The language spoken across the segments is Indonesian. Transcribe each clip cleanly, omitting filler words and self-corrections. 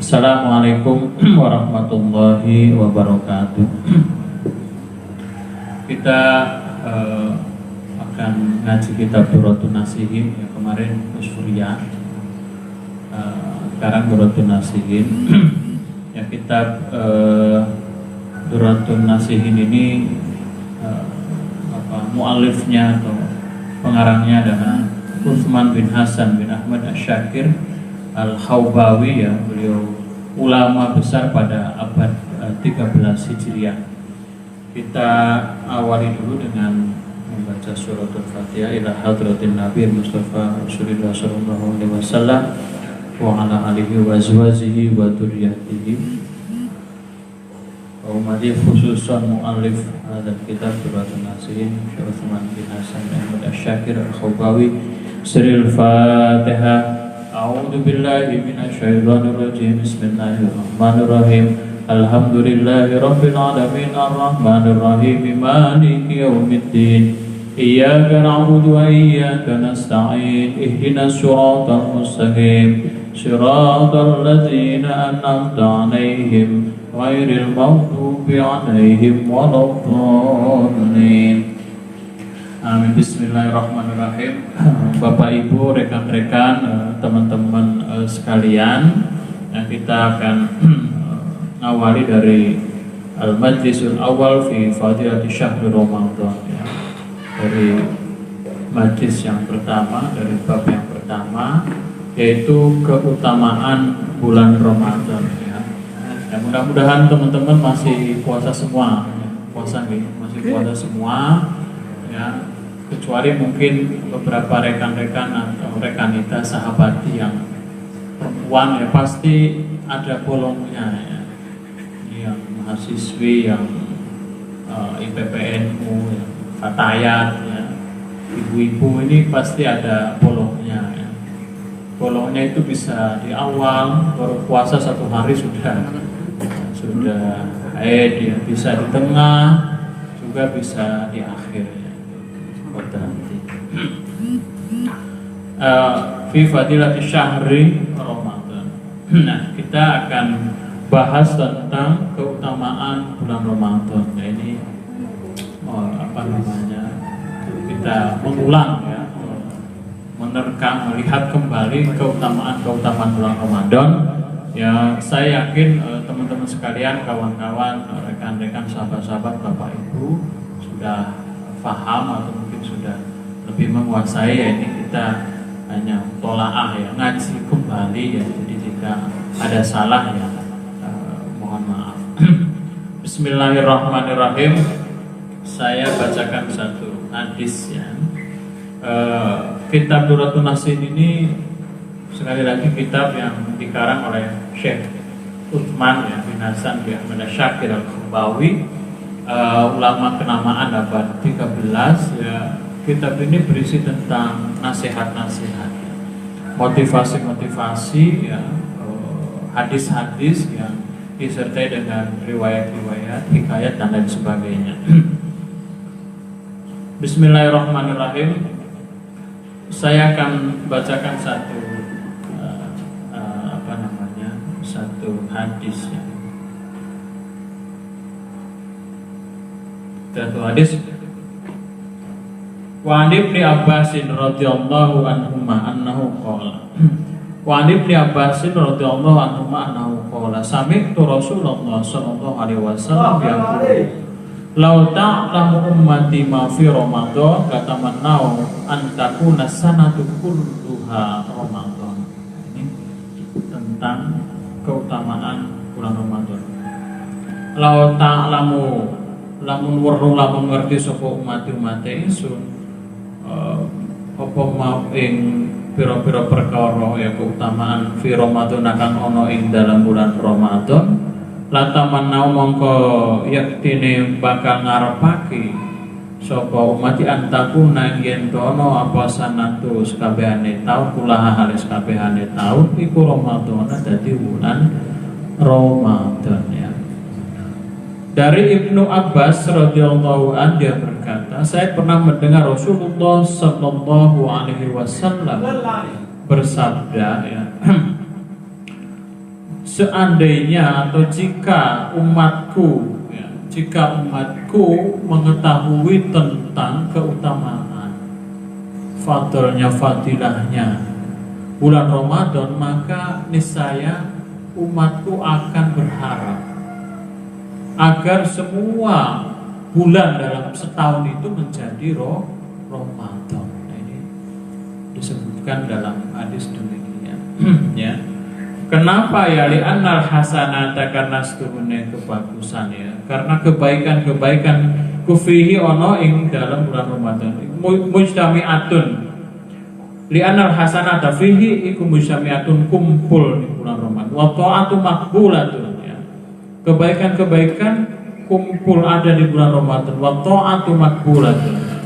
Assalamualaikum warahmatullahi wabarakatuh. Kita akan ngaji kitab Duratun Nasihin ya, kemarin Surya, sekarang Duratun Nasihin. Ya, kitab Duratun Nasihin ini mu'alifnya atau pengarangnya adalah Utsman bin Hasan bin Ahmad Asy-Syakir Al-Khawbawi, ya, beliau ulama besar pada abad 13 Hijriah. Kita awali dulu dengan membaca surat Al-Fatihah ila hadratin Nabi Mustafa Rasulullah sallallahu alaihi wasallam wa ala alihi wa azwajihi wa dzurriyyatihi. Wa umadi khususan muallif hadal kitab Duratun Nasihin Syekh Utsman bin Hasan bin Ahmad Asy-Syakir Al-Khawbawi. Siril Fatihah. A'udzu billahi minasyaitonir rajim. Bismillahirrahmanirrahim. Alhamdulillahirabbil alamin arrahmanir rahim maliki yaumiddin. Iyyaka na'budu wa iyyaka nasta'in. Ihdinas siratal mustaqim. Siratal ladzina an'amta 'alaihim ghairil maghdubi 'alaihim waladdallin. Amin. Bismillahirrahmanirrahim. Bapak Ibu, rekan-rekan, teman-teman sekalian, kita akan awali dari Al-Majlisul Awal fi Fadilati Syahr Ramadan, ya. Dari majlis yang pertama, dari bab yang pertama, yaitu keutamaan bulan Ramadan, ya. Ya, mudah-mudahan teman-teman masih puasa semua, ya. Masih puasa semua, ya, kecuali mungkin beberapa rekan-rekan atau rekan kita sahabati yang perempuan, ya, pasti ada bolongnya, ya. Yang mahasiswi, yang IPPNU, ya, Fatayat, ya, ibu-ibu ini pasti ada bolongnya, ya. Bolongnya itu bisa di awal, baru puasa 1 hari sudah haid, ya. Bisa di tengah, juga bisa di akhir, ya. Fi Fadilati Syahri Ramadan. Nah, kita akan bahas tentang keutamaan bulan Ramadan. Nah, ini kita mengulang, ya, menerkam, melihat kembali keutamaan bulan Ramadan. Ya, saya yakin teman-teman sekalian, kawan-kawan, rekan-rekan, sahabat-sahabat, Bapak Ibu sudah paham atau mungkin sudah lebih menguasai, ya. Ini kita hanya tolaah, ya, ngaji kembali, ya. Jadi jika ada salah, ya, mohon maaf. Bismillahirrahmanirrahim. Saya bacakan satu hadis, ya. Kitab Duratun Nasihin ini sekali lagi kitab yang dikarang oleh Syekh Utsman, ya, bin Hasan bin Ahmad Asy-Syakir Al-Khawbawi, ulama kenamaan abad 13, ya. Kitab ini berisi tentang nasihat-nasihat, motivasi-motivasi, ya, hadis-hadis yang disertai dengan riwayat-riwayat, hikayat, dan lain sebagainya. Bismillahirrahmanirrahim. Saya akan bacakan satu hadis, ya. Satu hadis. Wa an Ibnu Abbas radhiyallahu anhuma annahu qala. Wa an Ibnu Abbas radhiyallahu anhuma annahu qala sami'tu Rasulullah sallallahu alaihi wasallam yaqulu law ta'lamu ummati ma fi Ramadan katamannau an takuna sanatu kulluha Ramadan. Ini tentang keutamaan bulan Ramadan. Law ta'lamu, lamun weruh, lamun ngerti sapa umat ingsun apa mau ing pira-pira perkara, ya, keutamaan fi Ramadan akan ono ing dalam bulan Ramadan, latamannau mongko yaktine bakal ngarepake sapa umat antakuna yen ono apa sanatu sakabehane taun, kulaha halis kabehane taun iku Ramadan, dadi bulan Ramadan, ya. Dari Ibnu Abbas radhiyallahu anhu, dia berkata, saya pernah mendengar Rasulullah sallallahu alaihi wasallam bersabda, ya, seandainya atau jika umatku jika umatku mengetahui tentang keutamaan fadilahnya bulan Ramadan, maka niscaya umatku akan berharap agar semua bulan dalam setahun itu menjadi Ramadan. Nah, ini disebutkan dalam hadis demikian. Ya. Kenapa ya? Li'annal hasanata, karena seturunnya kebagusan ya. Karena kebaikan-kebaikan kufihi ono ing dalam bulan Ramadan. Mujtami'atun. Li'annal hasanata fihi iku mujtami'atun, kumpul di bulan Ramadan. Wa ta'atu maqbulatun ya. Kebaikan-kebaikan kumpul ada di bulan Ramadan. Wa ta'atu maqbulatun.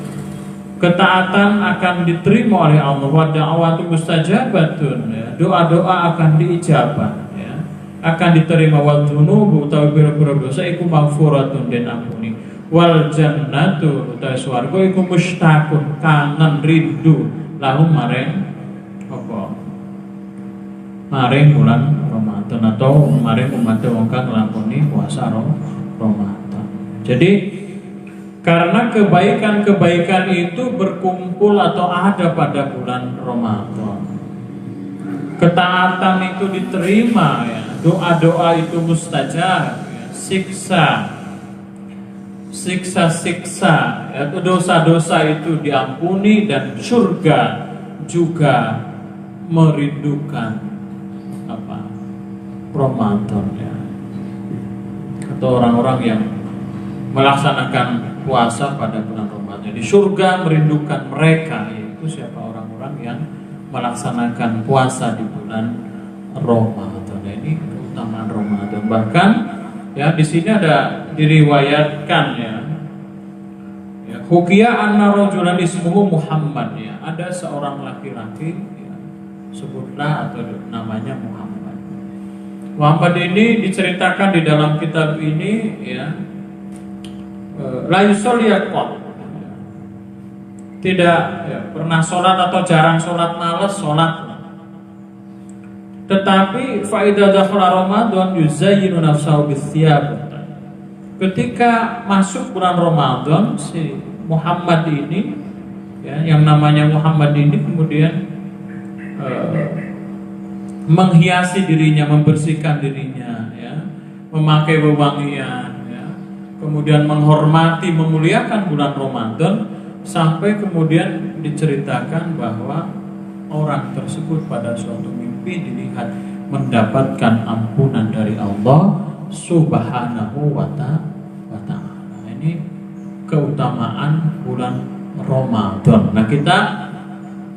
Ketaatan akan diterima oleh Allah. Wa da'awatu mustajabatun ya. Doa-doa akan diijabah ya. Akan diterima. Wal dzunubu utawi pira-pira dosa iku maghfuratun den ampuni. Wal jannatu utawi swarga iku mushtaqun, kangen rindu lahum maring apa? Maring bulan Ramadan atau maring umat wong kang nglakoni puasa Ramadan. Jadi karena kebaikan-kebaikan itu berkumpul atau ada pada bulan Ramadan. Ketaatan itu diterima ya. Doa-doa itu mustajab ya. Siksa yaitu dosa-dosa itu diampuni, dan surga juga merindukan apa? Ramadan ya. Atau orang-orang yang melaksanakan puasa pada bulan Ramadan. Jadi surga merindukan mereka, yaitu siapa? Orang-orang yang melaksanakan puasa di bulan Ramadan. Nah, ini keutamaan Ramadan. Bahkan ya di sini ada diriwayatkan ya. Hukiya anna rajulan ismuhu Muhammad ya. Ada seorang laki-laki ya, sebutlah atau namanya Muhammad. Muhammad ini diceritakan di dalam kitab ini ya. La yusolli tidak ya, pernah sholat atau jarang sholat, malas sholat. Tetapi faidah dakhala Ramadan yuzayyinu nafsahu bithiyab. Ketika masuk bulan Ramadan, si Muhammad ini ya, yang namanya Muhammad ini kemudian menghiasi dirinya, membersihkan dirinya ya, memakai wewangian, kemudian menghormati, memuliakan bulan Ramadan, sampai kemudian diceritakan bahwa orang tersebut pada suatu mimpi dilihat mendapatkan ampunan dari Allah Subhanahu wa ta'ala. Ini keutamaan bulan Ramadan. Nah,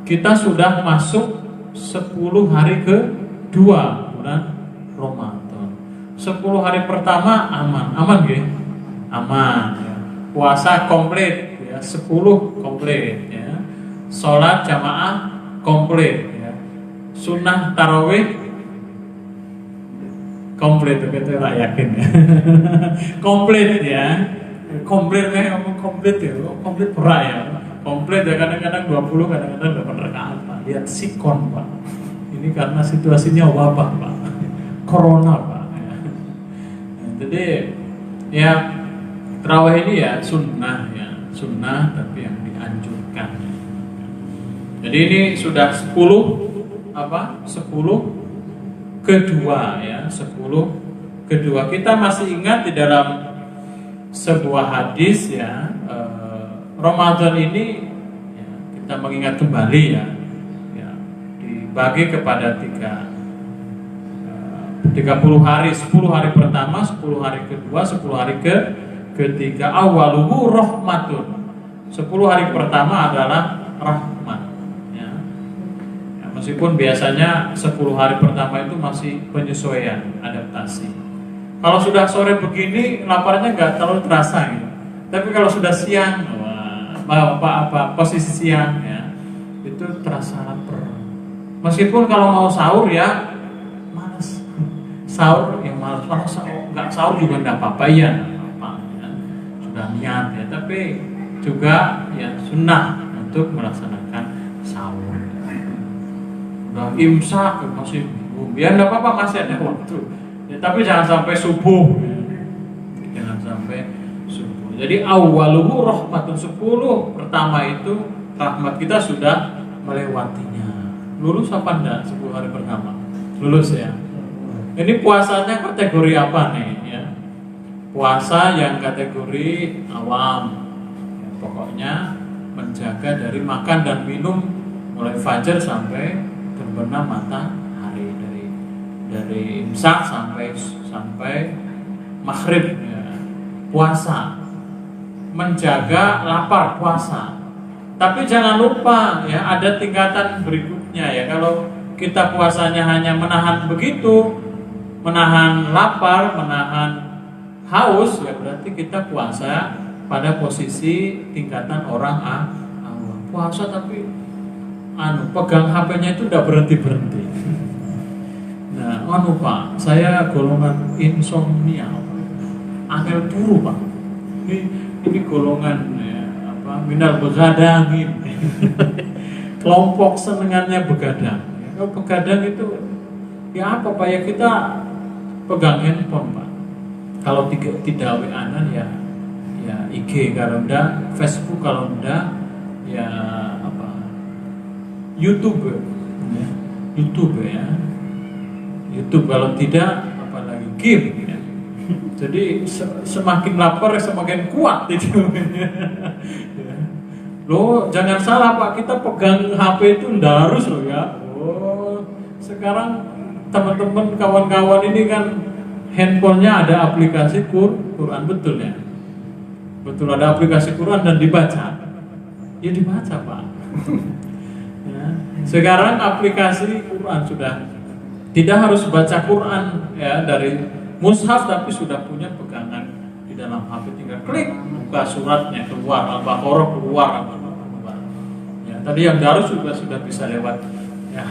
kita sudah masuk 10 hari kedua bulan Ramadan. 10 hari pertama aman gitu. Aman ya. Puasa komplit ya, 10 komplit ya. Sholat jamaah komplit ya. Sunnah tarawih komplit, begitu tak yakin ya. Komplit ya. Komplit kayak ngomong komplit ya. Komplit berat ya. Komplit ya, kadang-kadang 20, kadang-kadang 8 rakaat Pak. Lihat sikon Pak. Ini karena situasinya wabah Pak. Corona Pak ya. Jadi ya tarawih ini ya sunnah tapi yang dianjurkan. Jadi ini sudah 10 kedua ya, 10 kedua. Kita masih ingat di dalam sebuah hadis ya, Ramadan ini ya, kita mengingat kembali ya, dibagi kepada 30 hari, 10 hari pertama, 10 hari kedua, 10 hari ketiga. Awaluhu rahmatun. 10 hari pertama adalah rahmat ya. Meskipun biasanya 10 hari pertama itu masih penyesuaian, adaptasi. Kalau sudah sore begini laparnya nggak terlalu terasa gitu. Tapi kalau sudah siang, posisi siang ya, itu terasa lapar. Meskipun kalau mau sahur ya malas. Sahur yang malas, nggak sahur juga nggak apa-apa ya. Niat ya, tapi juga ya sunnah untuk melaksanakan sahur. Udah imsak masih bingung, ya nggak apa-apa, masih ada waktu. Ya, tapi jangan sampai subuh. Jangan sampai subuh. Jadi awwaluhu rahmatun 10 pertama itu rahmat kita sudah melewatinya. Lulus apa enggak 10 hari pertama? Lulus ya. Ini puasanya kategori apa nih ya? Puasa yang kategori awam. Ya, pokoknya menjaga dari makan dan minum mulai fajar sampai terbenam matahari, dari imsak sampai maghrib ya. Puasa. Menjaga lapar puasa. Tapi jangan lupa ya, ada tingkatan berikutnya ya. Kalau kita puasanya hanya menahan begitu, menahan lapar, menahan haus, ya berarti kita puasa pada posisi tingkatan orang awam. Puasa tapi pegang HP-nya itu udah berhenti. Nah, Pak, saya golongan insomnia, angel turu Pak. Ini golongan ya, minal begadangin. Kelompok senengannya begadang. Kalau begadang itu ya apa Pak ya, kita pegang handphone Pak. Kalau tidak WA-an ya IG, kalau enggak Facebook, kalau enggak ya YouTube ya. YouTube kalau tidak apalagi game ya. Jadi semakin lapar semakin kuat itu. Loh, jangan salah Pak, kita pegang HP itu ndak harus loh ya. Oh, sekarang teman-teman kawan-kawan ini kan handphonenya ada aplikasi Quran, betul ya? Betul, ada aplikasi Quran dan dibaca. Ya dibaca Pak. Ya. Sekarang aplikasi Quran sudah tidak harus baca Quran ya dari mushaf, tapi sudah punya pegangan di dalam HP, tinggal klik buka suratnya keluar, Al-Baqarah keluar. Ya, tadi yang Darus juga sudah bisa lewat ya,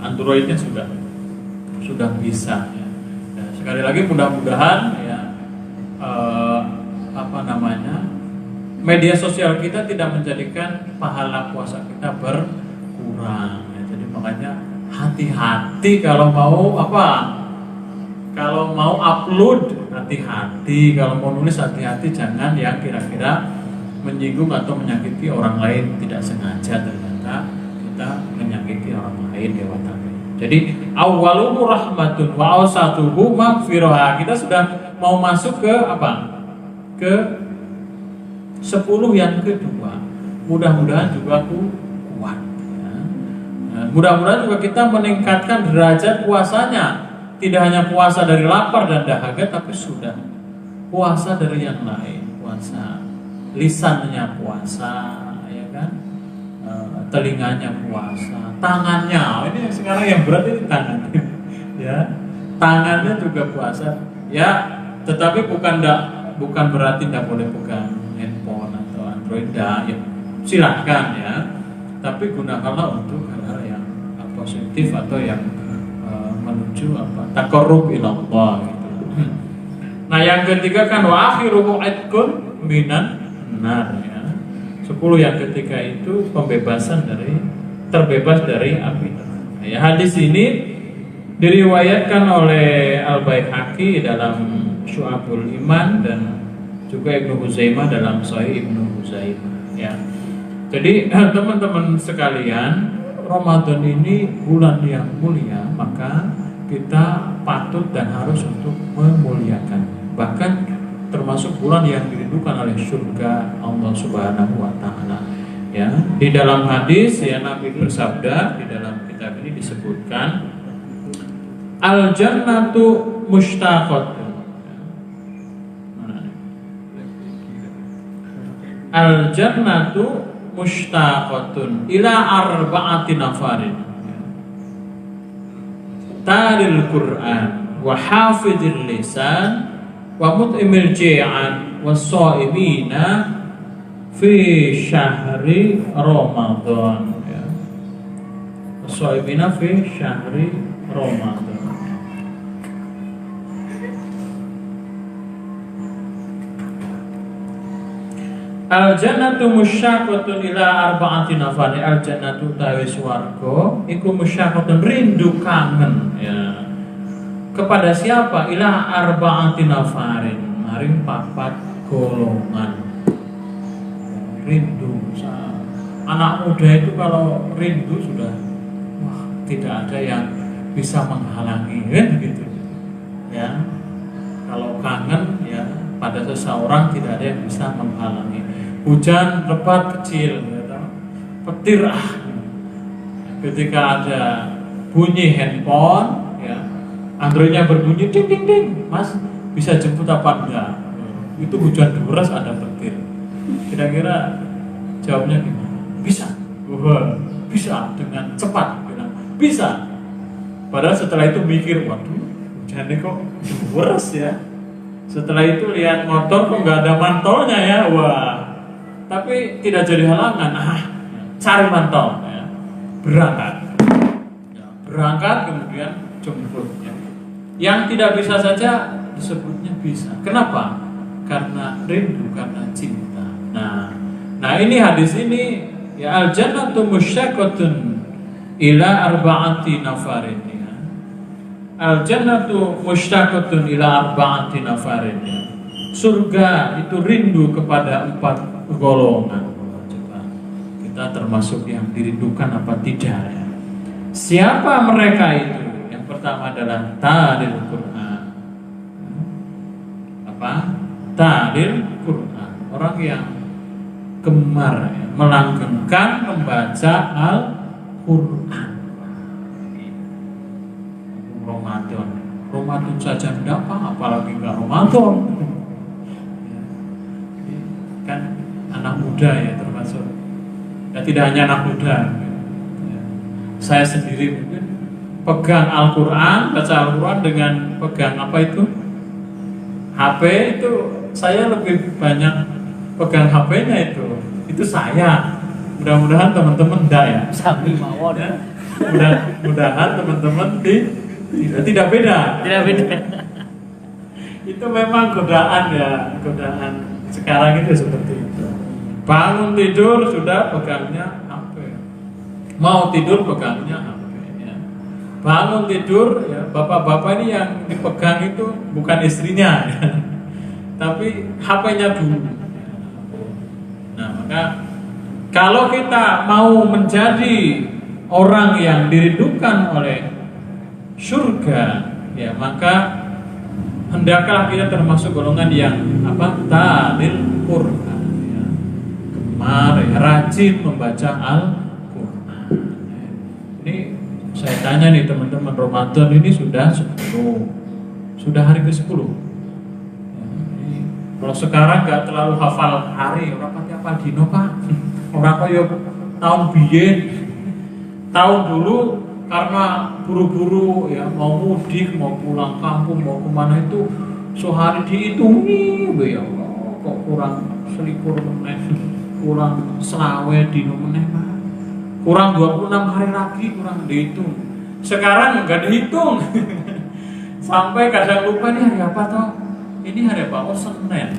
Androidnya sudah bisa ya. Ya, sekali lagi mudah-mudahan ya media sosial kita tidak menjadikan pahala puasa kita berkurang ya. Jadi makanya hati-hati kalau mau upload, hati-hati kalau mau nulis, hati-hati jangan yang kira-kira menyinggung atau menyakiti orang lain, tidak sengaja ternyata kita menyakiti orang lain lewat HP. Jadi awwaluhu rahmatun wa awsatuhu maghfirah. Kita sudah mau masuk ke ke 10 yang kedua. Mudah-mudahan juga kuat ya. Mudah-mudahan juga kita meningkatkan derajat puasanya. Tidak hanya puasa dari lapar dan dahaga, tapi sudah puasa dari yang lain. Puasa lisannya puasa, ya kan? Telinganya puasa, tangannya. Ini sekarang yang berat ini tangan, ya. Tangannya juga puasa, ya. Tetapi bukan berarti tidak boleh pegang handphone atau Android, ya. Silakan ya. Tapi gunakanlah untuk hal-hal yang positif atau yang menuju taqarrub ila Allah gitu. Nah, yang ketiga kan wa akhiruhu atqun minan nar ya. 10 yang ketiga itu terbebas dari api neraka. Ya, hadis ini diriwayatkan oleh Al-Baihaqi dalam Syu'abul Iman dan juga Ibnu Huzaimah dalam Sahih Ibnu Huzaimah ya. Jadi teman-teman sekalian, Ramadan ini bulan yang mulia, maka kita patut dan harus untuk memuliakan. Bahkan termasuk bulan yang dirindukan oleh surga Allah Subhanahu wa taala. Ya, di dalam hadis ya Nabi bersabda, di dalam kitab ini disebutkan al-jannatu mushtaqatun. Al-jannatu mushtaqatun ila arba'ati nafarin. Talil Qur'an wa hafidhil lisan wa mut'imil ji'an wa sha'imina fi syahri Ramadan ya. Sha'imina fi syahri Ramadan. Al-jannatu musyaqqatun ila arba'ati nafari. Al-jannatu tawi swarga iku musyaqqatun rindu kangen ya. kepada siapa? Ila arba'ati nafarin, maring papat golongan. Rindu. Anak muda itu kalau rindu sudah tidak ada yang bisa menghalangi, kan begitu. Ya. Kalau kangen ya pada seseorang tidak ada yang bisa menghalangi. Hujan lebat kecil, ya, petir ketika ada bunyi handphone, ya, Androidnya berbunyi ding ding ding, Mas bisa jemput apa enggak? Itu hujan deras ada petir. Kira-kira jawabnya gimana? Bisa. Bisa dengan cepat, bisa. Padahal setelah itu mikir, waduh, hujannya kok deras ya. Setelah itu lihat motor kok nggak ada mantolnya ya, wah. Tapi tidak jadi halangan. Cari mantol, ya. Berangkat kemudian jemput. Ya. Yang tidak bisa saja disebutnya bisa. Kenapa? Karena rindu, karena cinta. Nah ini hadis ini ya al-jannatu musyaqqatun ila arba'ati nafarin. Ya. Al-jannatu musyaqqatun ila arba'ati nafarin. Ya. Surga itu rindu kepada 4 golongan. Coba kita termasuk yang dirindukan apa tidak ya? Siapa mereka itu? Yang pertama adalah talil Quran. Apa? Talil Quran. Orang yang gemar ya, melanggengkan membaca Al-Quran. Ramadan saja tidak apa, apalagi nggak Ramadan. Kan anak muda ya termasuk. Ya tidak hanya anak muda. Ya. Saya sendiri mungkin pegang Al-Quran, baca Al-Quran dengan pegang apa itu? HP itu saya lebih banyak pegang HP-nya itu saya. Mudah-mudahan teman-teman enggak ya. Sambil mawon. Ya. Mudah-mudahan teman-teman tidak beda. Tidak beda. Itu memang godaan ya, godaan sekarang itu seperti itu. Bangun tidur sudah pegangnya HP. Mau tidur pegangnya HP ya. Bangun tidur ya, bapak-bapak ini yang dipegang itu bukan istrinya ya. Tapi HP-nya dulu. Nah, maka kalau kita mau menjadi orang yang dirindukan oleh surga, ya maka hendaklah kita termasuk golongan yang apa? Talil Quran, ya. Gemar, ya, rajin membaca Al-Quran. Ini saya tanya nih teman-teman, Ramadan ini sudah 10, sudah hari ke-10. Kalau sekarang nggak terlalu hafal hari, orang pati apa dino pak? Orang kaya tahun biyen, tahun dulu karena buru-buru ya mau mudik, mau pulang kampung, mau kemana itu sehari dihitungi, ya Allah, kok kurang 21 menit, kurang selawe dino menit, kurang 26 hari lagi, kurang dihitung. Sekarang nggak dihitung, sampai kadang lupa nih hari apa toh. Ini hari apa? Oh Senin.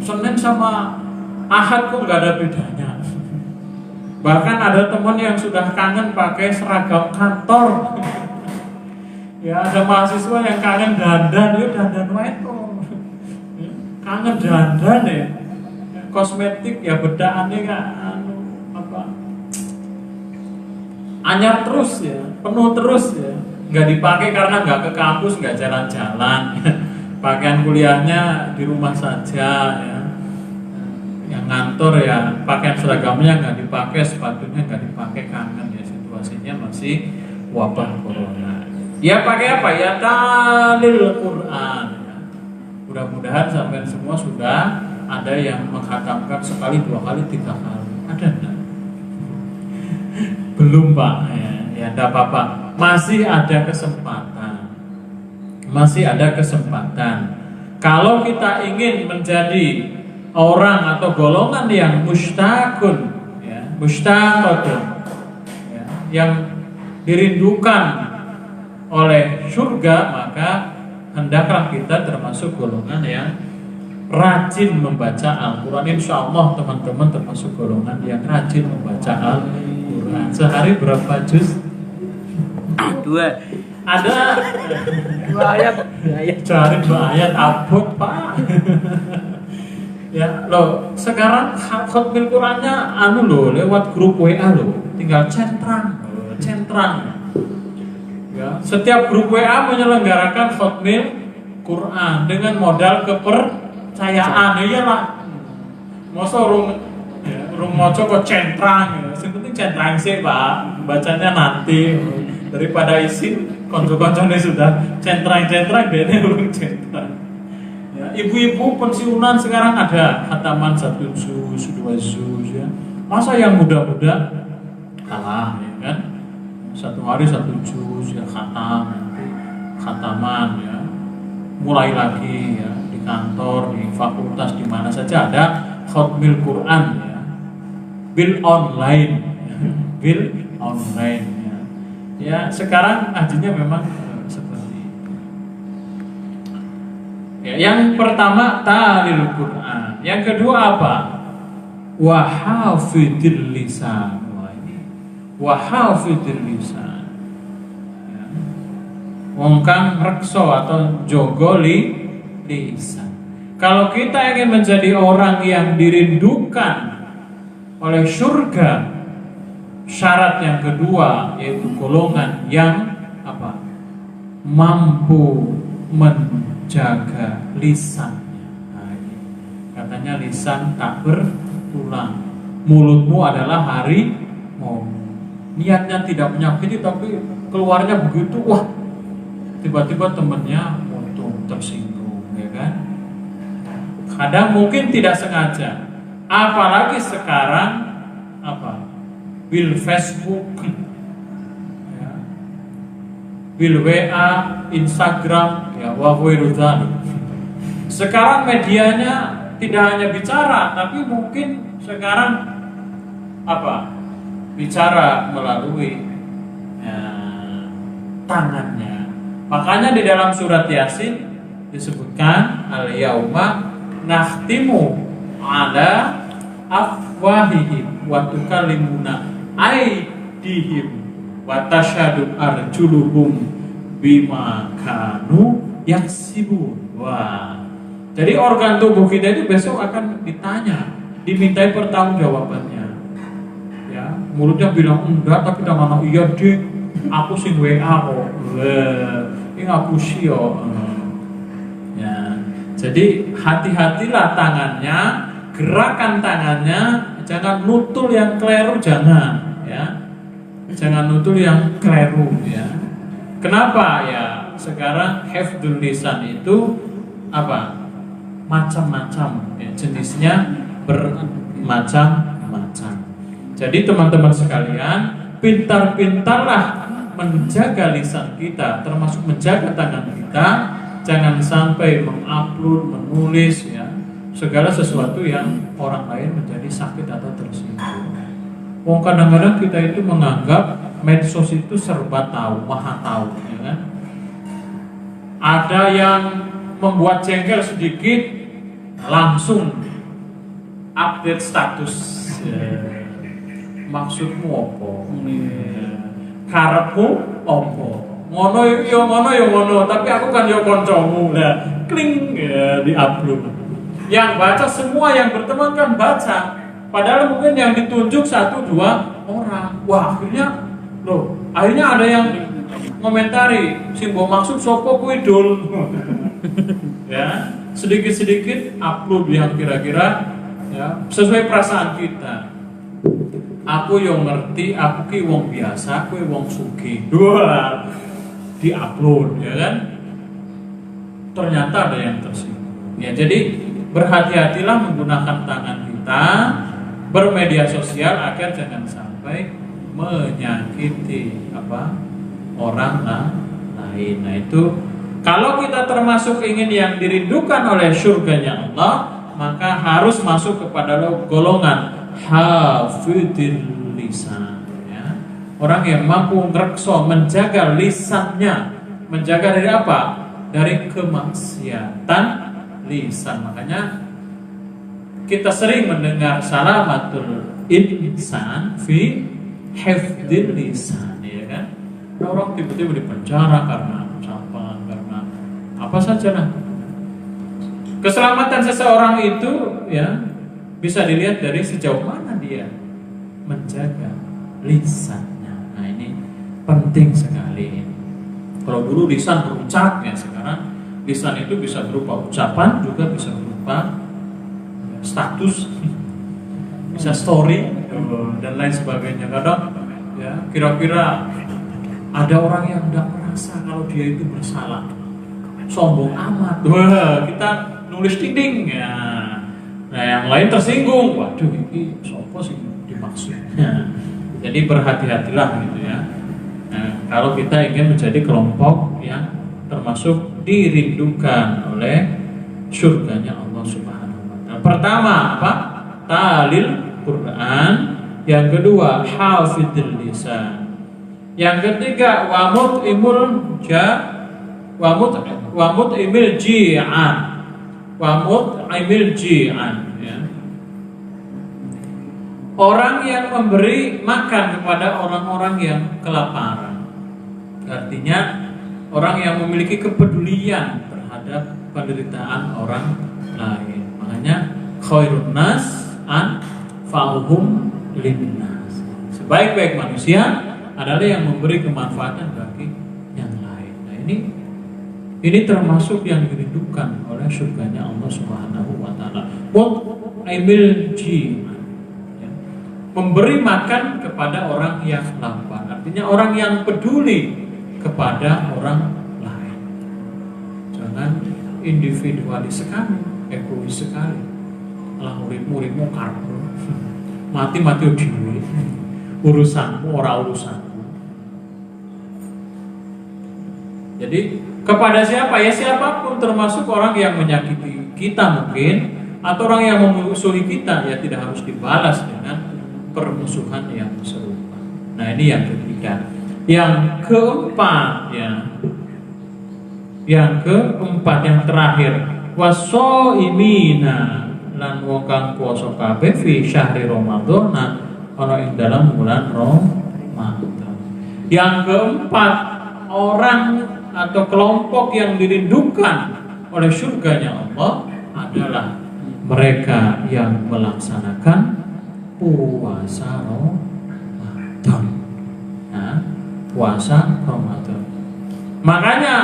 Senin sama Ahad kok nggak ada bedanya. Bahkan ada teman yang sudah kangen pakai seragam kantor. Ya ada mahasiswa yang kangen dandan, ya dandan itu. Kangen dandan ya. Kosmetik ya bedaannya nggak apa? Anyar terus ya, penuh terus ya. Nggak dipakai karena nggak ke kampus, nggak jalan-jalan. Pakaian kuliahnya di rumah saja ya. Yang ngantor ya pakaian seragamnya nggak dipakai, sepatunya nggak dipakai, kangen ya, situasinya masih wabah corona. Ya pakai apa ya? Talil Quran ya. Mudah-mudahan sampai semua sudah ada yang menghatamkan sekali, 2 kali, 3 kali. Ada enggak? Belum pak ya enggak apa-apa, masih ada kesempatan. Masih ada kesempatan. Kalau kita ingin menjadi orang atau golongan yang mushtaqun, ya, mushtaqatun, ya, yang dirindukan oleh surga, maka hendaklah kita termasuk golongan yang rajin membaca Al-Quran. Insya Allah teman-teman termasuk golongan yang rajin membaca Al-Quran. Sehari berapa juz? 2. Ada 2 ayat. cari 2 ayat abot Pak. Ya loh, sekarang khatmil Qurannya lewat grup WA tinggal centrang. Ya, setiap grup WA menyelenggarakan khatmil Quran dengan modal kepercayaan. Iyalah. Masa urung maca kok centrang. Sing penting centrang sih Pak, bacanya nanti daripada isi konco-koncone sudah centrang-centrang dene urung centrang. Ya, ibu-ibu pensiunan sekarang ada khataman 1 juz, 2 juz ya. Masa yang muda-muda kalah ya kan? 1 hari 1 juz ya khataman ya. Mulai lagi ya di kantor, di fakultas, di mana saja ada khatmil Quran ya. Bil online ya. Ya, sekarang ajinya memang seperti itu. Ya, yang pertama ta'lil Quran. Yang kedua apa? Wa hafidil lisan. Wahafidil lisan. Ya. Wong kang rekso atau jogo lisan. Kalau kita ingin menjadi orang yang dirindukan oleh surga, syarat yang kedua yaitu golongan yang apa? Mampu menjaga lisannya. Nah, katanya lisan tak bertulang. Mulutmu adalah harimau. Niatnya tidak menyakiti tapi keluarnya begitu, wah tiba-tiba temennya untung tersinggung, ya kan? Kadang mungkin tidak sengaja, apalagi sekarang apa? Bil Facebook, ya. Bil WA, Instagram, ya wahwirudhani. Sekarang medianya tidak hanya bicara, tapi mungkin sekarang apa? Bicara melalui tangannya. Makanya di dalam surat Yasin disebutkan al-yauma nakhtimu ala afwahihim wa tukallimuna aydihim wa tashhadu arjuluhum bima kanu yaksibun. Wah. Jadi organ tubuh kita itu besok akan ditanya, dimintai pertanggungjawabannya. Mulutnya bilang enggak, tapi tangan iya deh, aku sing WA kok, ini aku sih ya. Jadi hati-hatilah tangannya, gerakan tangannya, jangan nutul yang keliru, jangan ya, jangan nutul yang keliru ya. Kenapa ya? Sekarang hifdzul lisan itu apa? Macam-macam ya, jenisnya bermacam-macam. Jadi teman-teman sekalian, pintar-pintarlah menjaga lisan kita, termasuk menjaga tangan kita. Jangan sampai mengupload, menulis ya segala sesuatu yang orang lain menjadi sakit atau tersinggung. Kadang-kadang kita itu menganggap medsos itu serba tahu, maha tahu, ya kan? Ada yang membuat jengkel sedikit, langsung update status. Ya. Maksudmu apa? Karepmu apa? Ngono ya ngono, tapi aku kan ya kancamu. Nah, kling ya, di-upload. Yang baca semua yang berteman kan baca. Padahal mungkin yang ditunjuk 1-2 orang. Wah, akhirnya ada yang komentari, sing mbok maksud sapa kuwi dul. Ya, sedikit-sedikit upload yang kira-kira ya sesuai perasaan kita. Aku yang ngerti, aku ki wong biasa, kowe wong sugih. Wah, di-upload ya kan? Ternyata ada yang tersinggung. Ya, jadi berhati-hatilah menggunakan tangan kita bermedia sosial agar jangan sampai menyakiti orang lain. Nah, itu kalau kita termasuk ingin yang dirindukan oleh surganya Allah, maka harus masuk kepada golongan hafidil lisan ya. Orang yang mampu ngrekso menjaga lisannya. Menjaga dari apa? Dari kemaksiatan lisan. Makanya kita sering mendengar salamatul insan fi hifdil lisan ya kan. Ada orang tiba-tiba di penjara karena ucapan, karena apa saja lah. Keselamatan seseorang itu ya bisa dilihat dari sejauh mana dia menjaga lisannya. Nah ini penting sekali. Kalau dulu lisan berucap ya, sekarang lisan itu bisa berupa ucapan, juga bisa berupa status, bisa story dan lain sebagainya. Kadang ya kira-kira ada orang yang tidak merasa kalau dia itu bersalah, sombong amat. Wah, kita nulis dinding ya. Nah yang lain tersinggung, waduh ini sopo sih dimaksud. Jadi berhati-hatilah gitu ya. Nah, kalau kita ingin menjadi kelompok yang termasuk dirindukan oleh surganya Allah Subhanahu wa Ta'ala. Pertama apa? Talil Quran. Yang kedua hafidil lisan. Yang ketiga wamut imil ji'an. Wamut imil ji'an ya. Orang yang memberi makan kepada orang-orang yang kelaparan. Artinya orang yang memiliki kepedulian terhadap penderitaan orang lain. Makanya khairun nas anfa'uhum linnas. Sebaik-baik manusia adalah yang memberi kemanfaatan bagi yang lain. Nah ini termasuk yang dirindukan oleh surganya Allah Subhanahu wa Ta'ala. Imil ji'an. Memberi makan kepada orang yang lapar, artinya orang yang peduli kepada orang lain. Jangan individualis sekali, egois sekali. Lah murid-muridmu karbo, mati-mati dhewe. Urusanmu ora urusanmu. Jadi kepada siapa ya, siapapun, termasuk orang yang menyakiti kita mungkin, atau orang yang memusuhi kita, ya tidak harus dibalas dengan permusuhan yang serupa. Nah ini yang ketiga. Yang keempat ya, yang terakhir, wasoimina lan wong kang puasa kabeh fi syahri Ramadan ana ing dalam bulan Ramadan. Yang keempat, orang atau kelompok yang dirindukan oleh surganya Allah adalah mereka yang melaksanakan puasa Ramadan. Nah, puasa Ramadan. Makanya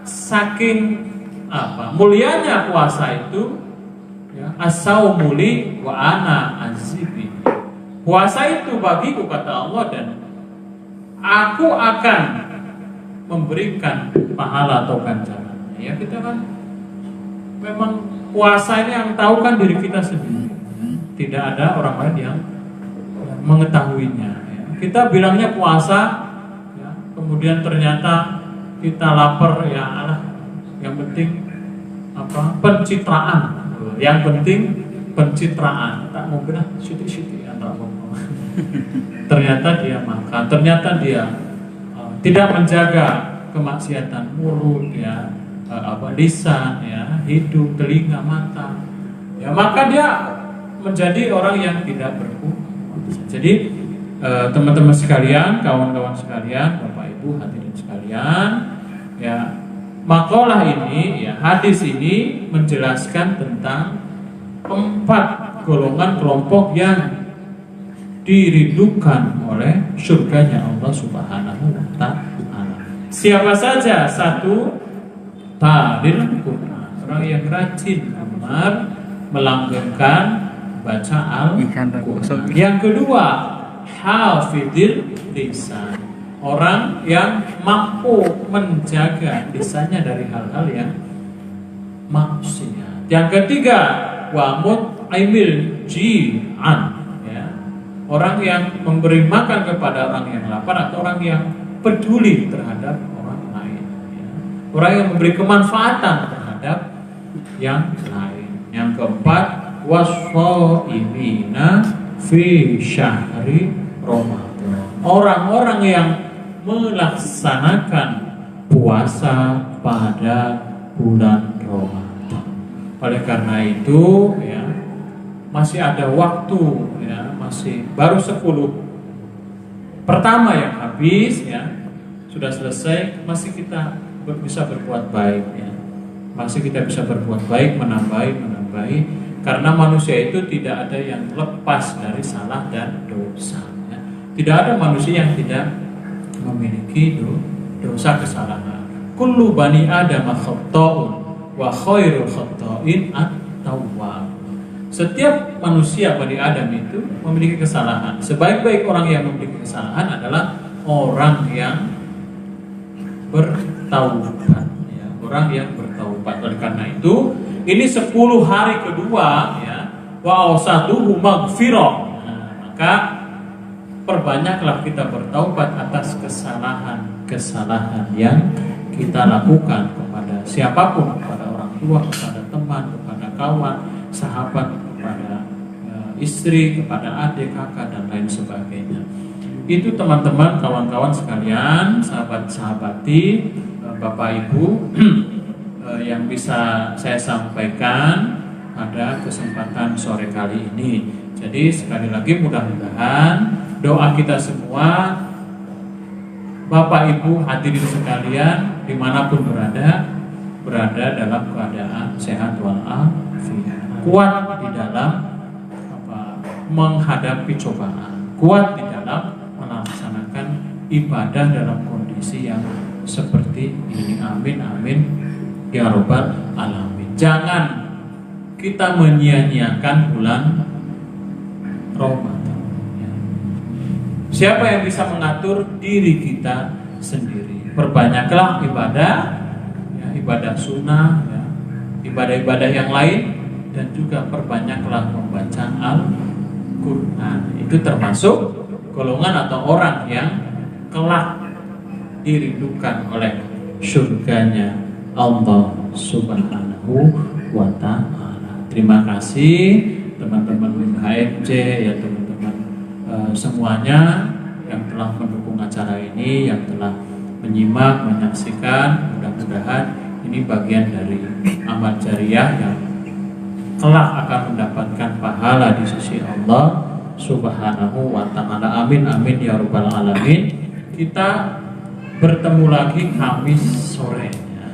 saking mulianya puasa itu ya, as-saumuli wa ana azibi. Puasa itu bagiku kata Allah, dan aku akan memberikan pahala atau ganjaran. Ya kita kan memang puasa ini yang tahu kan diri kita sendiri. Tidak ada orang lain yang mengetahuinya ya. Kita bilangnya puasa ya, kemudian ternyata kita lapar ya Allah, yang penting pencitraan. Yang penting pencitraan. Tak mungkin siti-siti ya, ternyata dia makan, ternyata dia tidak menjaga kemaksiatan mulut ya, lisan ya, hidung, telinga, mata. Ya maka dia menjadi orang yang tidak berpuasa. Jadi teman-teman sekalian, kawan-kawan sekalian, Bapak Ibu hadirin sekalian, ya makalah ini, ya hadis ini menjelaskan tentang 4 golongan kelompok yang dirindukan oleh surganya Allah Subhanahu wa Ta'ala. Siapa saja? 1, talil Quran, orang yang rajin amal melanggengkan baca Al-Quran. Yang kedua, hafidil lisan, orang yang mampu menjaga lisannya dari hal-hal yang maksiat. Yang ketiga, wamut aimil ji'an, ya, orang yang memberi makan kepada orang yang lapar atau orang yang peduli terhadap orang lain, ya. Orang yang memberi kemanfaatan terhadap yang lain. Yang keempat, washoimina fi syahri Ramadan, orang-orang yang melaksanakan puasa pada bulan Ramadan. Oleh karena itu ya, masih ada waktu ya, masih baru 10 pertama yang habis ya, sudah selesai, masih kita bisa berbuat baik ya. Masih kita bisa berbuat baik, menambahi, karena manusia itu tidak ada yang lepas dari salah dan dosa ya. Tidak ada manusia yang tidak memiliki dosa kesalahan. Kullu bani Adam khata'un wa khairul khata'in at-tawwab. Setiap manusia Bani Adam itu memiliki kesalahan. Sebaik-baik orang yang memiliki kesalahan adalah orang yang bertaubat ya, orang yang bertaubat. Oleh karena itu, ini 10 hari kedua ya, wa awsaduhu maghfirah. Maka perbanyaklah kita bertaubat atas kesalahan yang kita lakukan kepada siapapun, kepada orang tua, kepada teman, kepada kawan, sahabat, kepada istri, kepada adik, kakak, dan lain sebagainya. Itu teman-teman, kawan-kawan sekalian, sahabat-sahabati, Bapak Ibu, yang bisa saya sampaikan pada kesempatan sore kali ini. Jadi sekali lagi mudah-mudahan doa kita semua, Bapak Ibu hadirin sekalian, dimanapun berada dalam keadaan sehat walafiat, kuat di dalam menghadapi cobaan, kuat di dalam melaksanakan ibadah dalam kondisi yang seperti ini. Amin amin ya rabbal alamin. Jangan kita menyia-nyiakan bulan Ramadan. Siapa yang bisa mengatur diri kita sendiri? Perbanyaklah ibadah, ya, ibadah sunnah, ya, ibadah-ibadah yang lain, dan juga perbanyaklah membaca Al-Quran. Itu termasuk golongan atau orang yang kelak dirindukan oleh surganya Allah Subhanahu wa Ta'ala. Terima kasih teman-teman HMC, ya teman-teman semuanya yang telah mendukung acara ini, yang telah menyimak, menyaksikan. Mudah-mudahan ini bagian dari amal jariah yang kelak akan mendapatkan pahala di sisi Allah Subhanahu wa Ta'ala. Amin amin ya rabbal alamin. Kita bertemu lagi Kamis sore ya.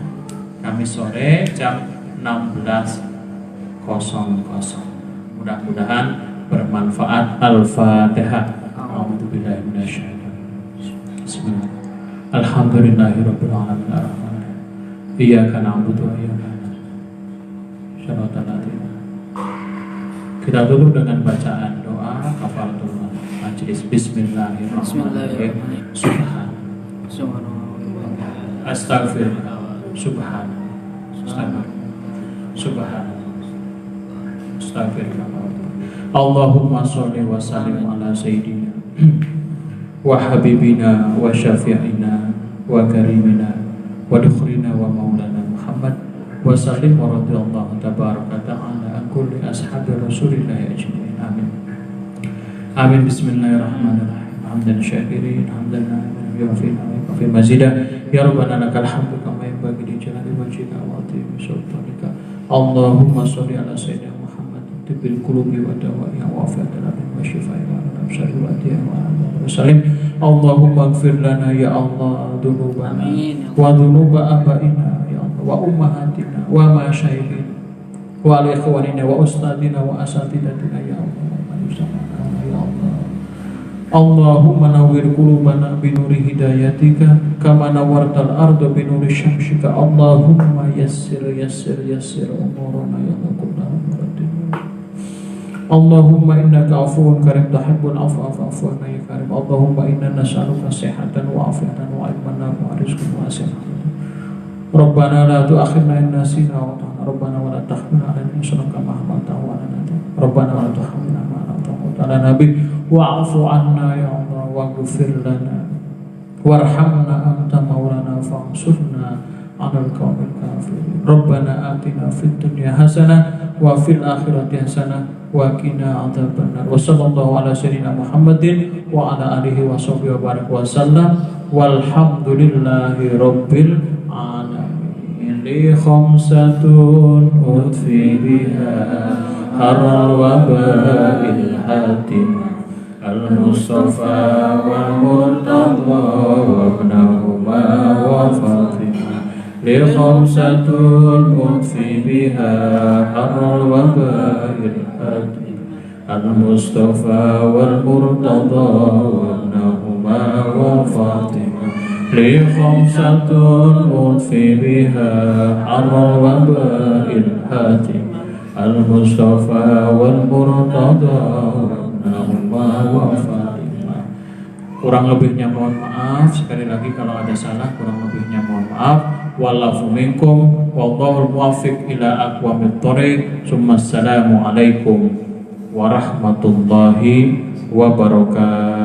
Kamis sore jam 16.00. Mudah-mudahan bermanfaat. Al-Fatihah. A'udzubillahi minasyaitonir. Bismillah. Alhamdulillahirabbil alamin. Ar-Rahmanir. Iyyaka na'budu wa iyyaka nasta'in. Shiratal ladzina. Kita tutup dengan bacaan doa kafaratul majlis. Bismillahirrahmanirrahim. Astaghfirullah. Subhanallah. Allahumma sholli wa sallim ala sayyidina wa habibina wa syafi'ina wa karimina wa dukhrina wa maulana Muhammad wa sallim wa radiyallahu tabaraka ta'ala an kulli ashabi rasulillah ajma'in. Amin. Amin. Bismillahirrahmanirrahim. Hamdan syakirin, hamdan yafina wa fi mazidah. Ya Rabbana lakal hamdu kama yanbaghi li jalali wajhika wa 'azimi sultanika. Allahumma sholli ala sayyidina Tibil qulubi wa dawa'iha wa afiatil wa shifaa'iha wa absari wa adiya wa salim. Allahumma ighfir lana ya Allah dhunubana wa dhunuba abaina ya Allah wa ummahatina wa masyayikhina wa ikhwanina wa ustadina wa asatidatina ya Allah ya Allah. Allahumma nawwir qulubana bi nuri hidayatika kama nawwartal arda bi nuri syamsika. Allahumma yassir umurana ya Allah kullaha. Allahumma innaka afuwun karim tuhibbul afwa fa'fu anna ya karim. Allahumma inna nas'aluka sihhatan wa afiatan wa ilman nafi'an wa rizqan wasi'an. Rabbana la tu'akhidna in nasina wa akhtana. Rabbana wa la tahmil 'alaina isran kama hamaltahu 'ala alladziina. Rabbana wa la tuhammilna ma la taqata lana nabi wa'fu 'anna ya Allah waghfir lana warhamna anta maulana fansurna 'alal qaumil kafirin. Rabbana atina fid dunya hasanah wa fil akhirati hasanah wa qina adzabannar. Wa sallallahu ala sayyidina Muhammadin wa ala alihi wa sahbihi wa barik wa sallam. Walhamdulillahi rabbil alamin. Li khamsatun utfi biha harra wa ba'il hatim al-Mustafa wa murtadha wa ibnahuma لخمسة أطفي بها حر الوباء الآتي المصطفى والمرتضى وابنهما وفاطمة لخمسة أطفي بها حر الوباء الآتي المصطفى والمرتضى وابنهما وفاطمة. Kurang lebihnya mohon maaf. Sekali lagi kalau ada salah, kurang lebihnya mohon maaf. Wallafu minkum wallahul muwaffiq ila aqwamit thoriq. Assalamu alaikum warahmatullahi wabarakatuh.